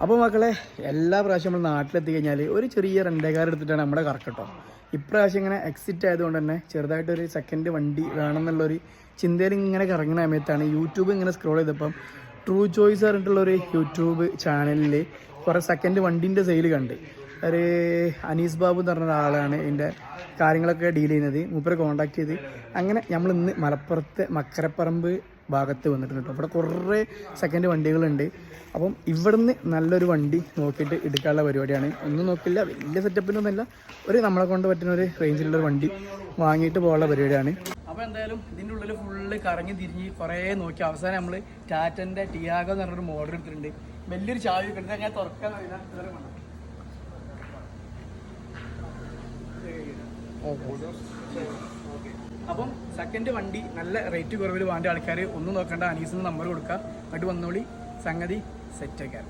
അപ്പോൾ മക്കളെ, എല്ലാ പ്രാവശ്യം നമ്മൾ നാട്ടിലെത്തി കഴിഞ്ഞാൽ ഒരു ചെറിയ റെൻ്റേക്കാർ എടുത്തിട്ടാണ് നമ്മുടെ കറക്കട്ടോ. ഇപ്രാവശ്യം ഇങ്ങനെ എക്സിറ്റ് ആയതുകൊണ്ട് തന്നെ ചെറുതായിട്ടൊരു സെക്കൻഡ് വണ്ടി വേണമെന്നുള്ളൊരു ചിന്തയിൽ ഇങ്ങനെ കറങ്ങുന്ന സമയത്താണ് യൂട്യൂബ് ഇങ്ങനെ സ്ക്രോൾ ചെയ്തപ്പം ട്രൂ ചോയ്സ് പറഞ്ഞിട്ടുള്ളൊരു യൂട്യൂബ് ചാനലിൽ കുറേ സെക്കൻഡ് വണ്ടീൻ്റെ സെയിൽ കണ്ട്. ഒരു അനീസ് ബാബു എന്ന് പറഞ്ഞ ഒരാളാണ് ഇതിൻ്റെ കാര്യങ്ങളൊക്കെ ഡീൽ ചെയ്യുന്നത്. മൂപ്പരെ കോൺടാക്ട് ചെയ്ത് അങ്ങനെ നമ്മൾ ഇന്ന് മലപ്പുറത്തെ മക്കരപ്പറമ്പ് ഭാഗത്ത് വന്നിട്ടുണ്ട് കേട്ടോ. അവിടെ കുറേ സെക്കൻഡ് വണ്ടികളുണ്ട്. അപ്പം ഇവിടുന്ന് നല്ലൊരു വണ്ടി നോക്കിയിട്ട് എടുക്കാനുള്ള പരിപാടിയാണ്. ഒന്നും നോക്കില്ല, വലിയ സെറ്റപ്പിനൊന്നുമല്ല, ഒരു നമ്മളെ കൊണ്ട് പറ്റുന്ന ഒരു റേഞ്ചിലുള്ളൊരു വണ്ടി വാങ്ങിയിട്ട് പോകാനുള്ള പരിപാടിയാണ്. അപ്പോൾ എന്തായാലും ഇതിൻ്റെ ഉള്ളിൽ ഫുള്ള് കറങ്ങി തിരിഞ്ഞ് കുറേ നോക്കി അവസാനം നമ്മൾ ടാറ്റൻ്റെ ടിയാഗോ എന്ന് പറഞ്ഞൊരു മോഡൽ എടുത്തിട്ടുണ്ട്. വലിയൊരു ചാവി ഒക്കെ ഉണ്ട്, അങ്ങനെ തുറക്കാൻ കഴിയുന്ന. അപ്പം സെക്കൻഡ് വണ്ടി നല്ല റേറ്റ് കുറവിൽ വേണ്ട ആൾക്കാർ ഒന്നും നോക്കണ്ട, അനീസിന് നമ്പർ കൊടുക്കുക, അങ്ങോട്ട് വന്നോളി, സംഗതി സെറ്റാക്കാൻ.